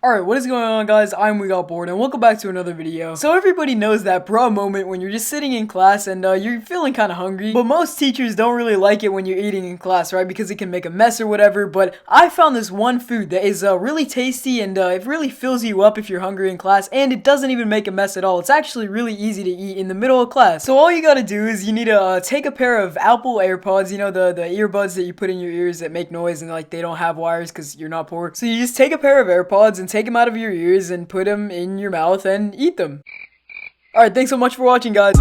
Alright, what is going on, guys? We Got Bored, and welcome back to another video. So everybody knows that bra moment when you're just sitting in class and you're feeling kind of hungry, but most teachers don't really like it when you're eating in class, right? Because it can make a mess or whatever. But I found this one food that is really tasty and it really fills you up if you're hungry in class, and it doesn't even make a mess at all. It's actually really easy to eat in the middle of class. So all you gotta do is you need to take a pair of Apple Airpods, you know, the earbuds that you put in your ears that make noise and like they don't have wires because you're not poor. So you just take a pair of AirPods and take them out of your ears and put them in your mouth and eat them. Alright, thanks so much for watching, guys.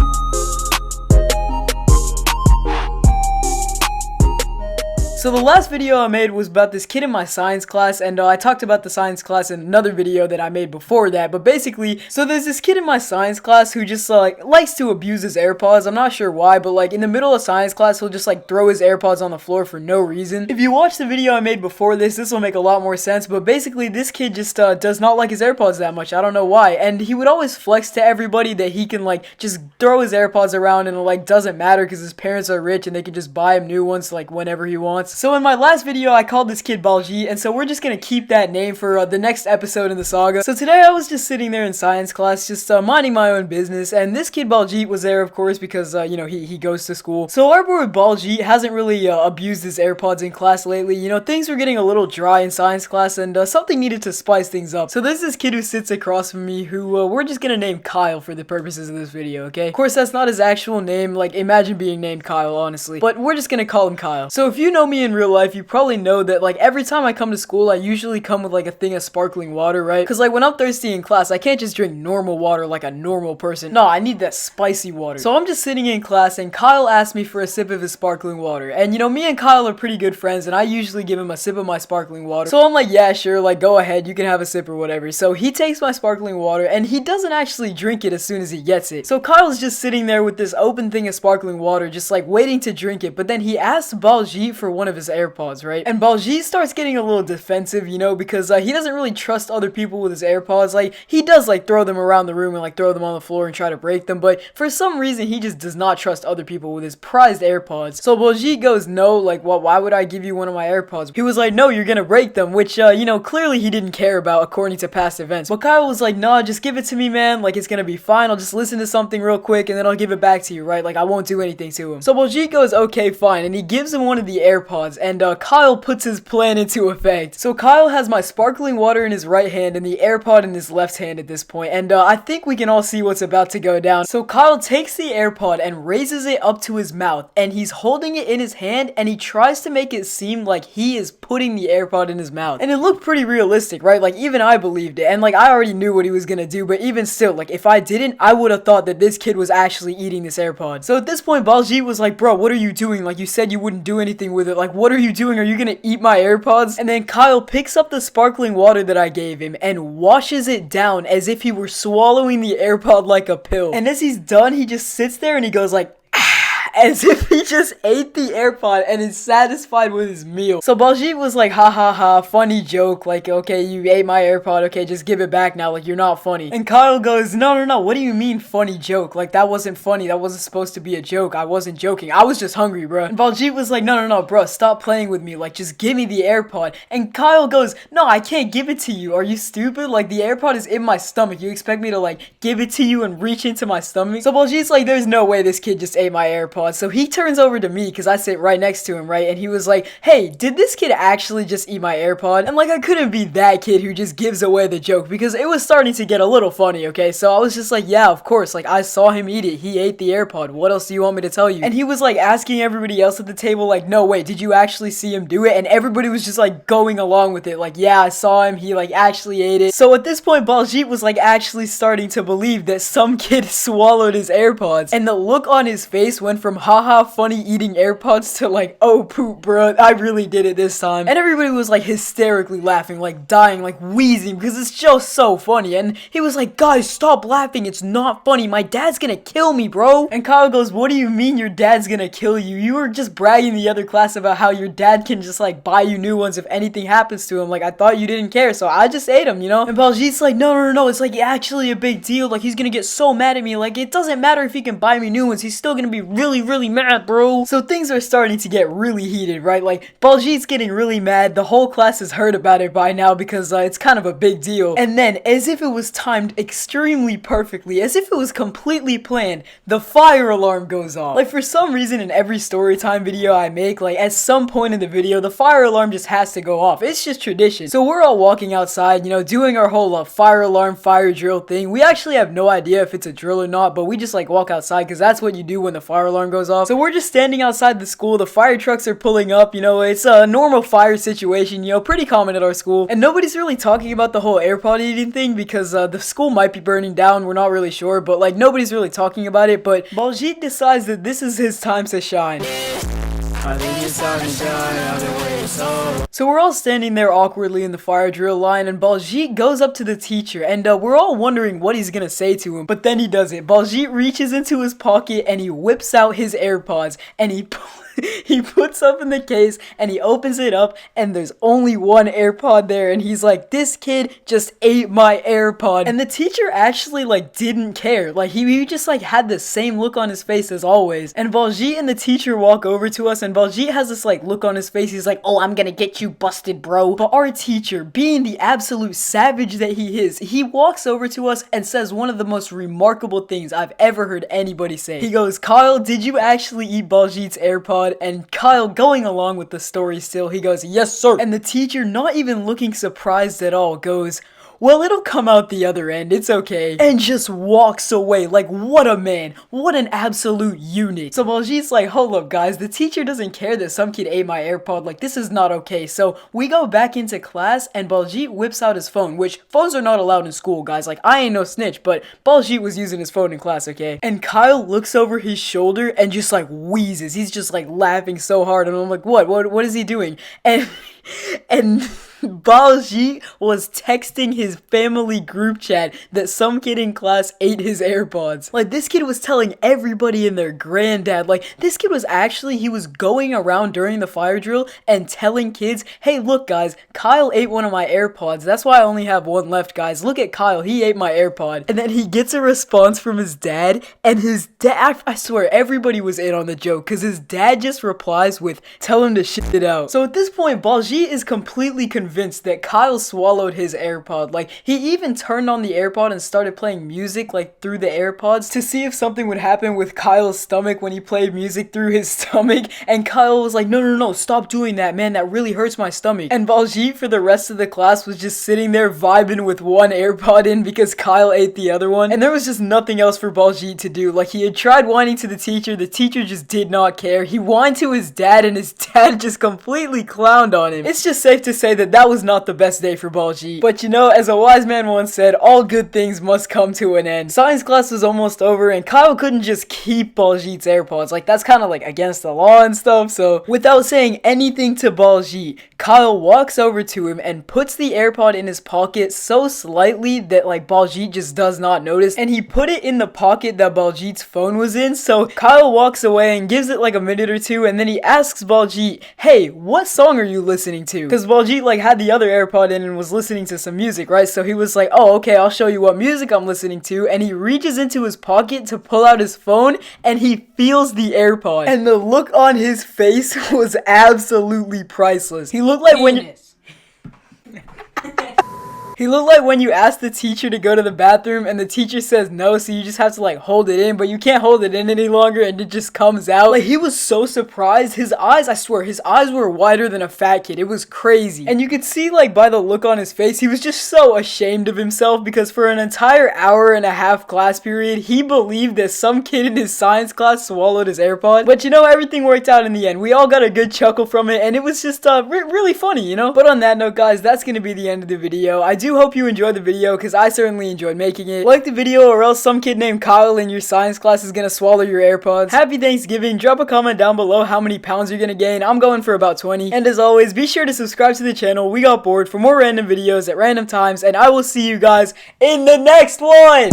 So the last video I made was about this kid in my science class, and I talked about the science class in another video that I made before that. But basically, so there's this kid in my science class who just likes to abuse his AirPods. I'm not sure why, but like in the middle of science class, he'll just like throw his AirPods on the floor for no reason. If you watch the video I made before this will make a lot more sense. But basically, this kid just does not like his AirPods that much. I don't know why. And he would always flex to everybody that he can like just throw his AirPods around and it like doesn't matter because his parents are rich and they can just buy him new ones like whenever he wants. So in my last video, I called this kid Baljeet, and so we're just gonna keep that name for the next episode in the saga. So today I was just sitting there in science class, just minding my own business, and this kid Baljeet was there, of course, because, you know, he goes to school. So our boy Baljeet hasn't really abused his AirPods in class lately. You know, things were getting a little dry in science class, and something needed to spice things up. So there's this kid who sits across from me who we're just gonna name Kyle for the purposes of this video, okay? Of course, that's not his actual name. Like, imagine being named Kyle, honestly. But we're just gonna call him Kyle. So if you know me in real life, you probably know that like every time I come to school, I usually come with like a thing of sparkling water, right? Because like when I'm thirsty in class, I can't just drink normal water like a normal person. No, I need that spicy water. So I'm just sitting in class and Kyle asked me for a sip of his sparkling water. And you know, me and Kyle are pretty good friends and I usually give him a sip of my sparkling water. So I'm like, yeah, sure, like go ahead, you can have a sip or whatever. So he takes my sparkling water and he doesn't actually drink it as soon as he gets it. So Kyle's just sitting there with this open thing of sparkling water, just like waiting to drink it. But then he asks Baljeet for one of his AirPods, right? And Baljeet starts getting a little defensive, you know, because he doesn't really trust other people with his AirPods. Like, he does like throw them around the room and like throw them on the floor and try to break them, but for some reason he just does not trust other people with his prized AirPods. So Baljeet goes, no, like, well, why would I give you one of my AirPods? He was like, no, you're gonna break them, which, you know, clearly he didn't care about according to past events. But Kyle was like, nah, just give it to me, man, like, it's gonna be fine, I'll just listen to something real quick and then I'll give it back to you, right? Like, I won't do anything to him. So Baljeet goes, okay, fine, and he gives him one of the AirPods, and Kyle puts his plan into effect. So Kyle has my sparkling water in his right hand and the AirPod in his left hand at this point, and I think we can all see what's about to go down. So Kyle takes the AirPod and raises it up to his mouth, and he's holding it in his hand, and he tries to make it seem like he is putting the AirPod in his mouth. And it looked pretty realistic, right? Like, even I believed it, and like, I already knew what he was gonna do, but even still, like, if I didn't, I would have thought that this kid was actually eating this AirPod. So at this point, Baljeet was like, bro, what are you doing? Like, you said you wouldn't do anything with it. Like, what are you doing? Are you gonna eat my AirPods? And then Kyle picks up the sparkling water that I gave him and washes it down as if he were swallowing the AirPod like a pill. And as he's done, he just sits there and he goes like, as if he just ate the AirPod and is satisfied with his meal. So Baljeet was like, ha ha ha, funny joke, like, okay, you ate my AirPod, okay, just give it back now, like, you're not funny. And Kyle goes, no, what do you mean funny joke? Like, that wasn't funny, that wasn't supposed to be a joke, I wasn't joking, I was just hungry, bro. And Baljeet was like, no, bro, stop playing with me, like, just give me the AirPod. And Kyle goes, no, I can't give it to you, are you stupid? Like, the AirPod is in my stomach, you expect me to, like, give it to you and reach into my stomach? So Baljeet's like, there's no way this kid just ate my AirPod. So he turns over to me because I sit right next to him, right? And he was like, hey, did this kid actually just eat my AirPod? And like, I couldn't be that kid who just gives away the joke because it was starting to get a little funny, okay? So I was just like, yeah, of course, like, I saw him eat it. He ate the AirPod. What else do you want me to tell you? And he was like asking everybody else at the table, like, no, wait, did you actually see him do it? And everybody was just like going along with it. Like, yeah, I saw him. He like actually ate it. So at this point, Baljeet was like actually starting to believe that some kid swallowed his AirPods. And the look on his face went from haha funny eating AirPods to like, oh poop, bro, I really did it this time. And everybody was like hysterically laughing, like dying, like wheezing, because it's just so funny. And he was like, guys, stop laughing, it's not funny, my dad's gonna kill me, bro. And Kyle goes, what do you mean your dad's gonna kill you? You were just bragging the other class about how your dad can just like buy you new ones if anything happens to him. Like, I thought you didn't care, so I just ate them, you know? And Baljeet's like, no, it's like actually a big deal, like he's gonna get so mad at me, like it doesn't matter if he can buy me new ones, he's still gonna be really really mad, bro. So things are starting to get really heated, right? Like, Baljeet's getting really mad. The whole class has heard about it by now because it's kind of a big deal. And then, as if it was timed extremely perfectly, as if it was completely planned, the fire alarm goes off. Like, for some reason, in every story time video I make, like, at some point in the video, the fire alarm just has to go off. It's just tradition. So we're all walking outside, you know, doing our whole fire alarm, fire drill thing. We actually have no idea if it's a drill or not, but we just like walk outside because that's what you do when the fire alarm goes off. So we're just standing outside the school. The fire trucks are pulling up, you know, it's a normal fire situation, you know, pretty common at our school. And nobody's really talking about the whole AirPod eating thing because the school might be burning down. We're not really sure, but like nobody's really talking about it. But Baljeet decides that this is his time to shine. So we're all standing there awkwardly in the fire drill line, and Baljeet goes up to the teacher, and we're all wondering what he's gonna say to him, but then he does it. Baljeet reaches into his pocket and he whips out his AirPods and he puts up in the case and he opens it up and there's only one AirPod there, and he's like, this kid just ate my AirPod. And the teacher actually like didn't care. Like he just like had the same look on his face as always. And Baljeet and the teacher walk over to us, and Baljeet has this like look on his face. He's like, oh, I'm gonna get you busted, bro. But our teacher, being the absolute savage that he is, he walks over to us and says one of the most remarkable things I've ever heard anybody say. He goes, Kyle, did you actually eat Baljeet's AirPod? And Kyle, going along with the story still, he goes, yes sir. And the teacher, not even looking surprised at all, goes, well, it'll come out the other end, it's okay. And just walks away. Like, what a man. What an absolute unit. So Baljeet's like, hold up guys, the teacher doesn't care that some kid ate my AirPod. Like, this is not okay. So we go back into class and Baljeet whips out his phone, which phones are not allowed in school, guys. Like, I ain't no snitch, but Baljeet was using his phone in class, okay? And Kyle looks over his shoulder and just like wheezes. He's just like laughing so hard, and I'm like, what is he doing? And Baljeet was texting his family group chat that some kid in class ate his AirPods. Like, this kid was telling everybody and their granddad. Like, this kid was actually, he was going around during the fire drill and telling kids, hey, look guys, Kyle ate one of my AirPods. That's why I only have one left, guys. Look at Kyle, he ate my AirPod. And then he gets a response from his dad, and his dad, I swear, everybody was in on the joke, because his dad just replies with, tell him to shit it out. So at this point, Baljeet is completely convinced that Kyle swallowed his AirPod. Like, he even turned on the AirPod and started playing music like through the AirPods to see if something would happen with Kyle's stomach when he played music through his stomach. And Kyle was like, no, stop doing that, man, that really hurts my stomach. And Baljeet for the rest of the class was just sitting there vibing with one AirPod in because Kyle ate the other one. And there was just nothing else for Baljeet to do. Like, he had tried whining to the teacher just did not care. He whined to his dad and his dad just completely clowned on him. It's just safe to say that was not the best day for Baljeet. But you know, as a wise man once said, all good things must come to an end. Science class was almost over and Kyle couldn't just keep Baljeet's AirPods. Like, that's kind of like against the law and stuff. So without saying anything to Baljeet, Kyle walks over to him and puts the AirPod in his pocket so slightly that like Baljeet just does not notice, and he put it in the pocket that Baljeet's phone was in. So Kyle walks away and gives it like a minute or two, and then he asks Baljeet, hey, what song are you listening to? Because Baljeet like had the other AirPod in and was listening to some music, right? So he was like, oh, okay, I'll show you what music I'm listening to. And he reaches into his pocket to pull out his phone and he feels the AirPod. And the look on his face was absolutely priceless. He looked like He looked like when you ask the teacher to go to the bathroom and the teacher says no, so you just have to like hold it in, but you can't hold it in any longer and it just comes out. Like, he was so surprised. His eyes, I swear, his eyes were wider than a fat kid. It was crazy. And you could see like by the look on his face, he was just so ashamed of himself because for an entire hour and a half class period, he believed that some kid in his science class swallowed his AirPod. But you know, everything worked out in the end. We all got a good chuckle from it and it was just really funny, you know? But on that note, guys, that's gonna be the end of the video. I do hope you enjoyed the video because I certainly enjoyed making it. Like the video or else some kid named Kyle in your science class is gonna swallow your AirPods. Happy Thanksgiving. Drop a comment down below how many pounds you're gonna gain. I'm going for about 20. And as always, be sure to subscribe to the channel. We got bored for more random videos at random times, and I will see you guys in the next one.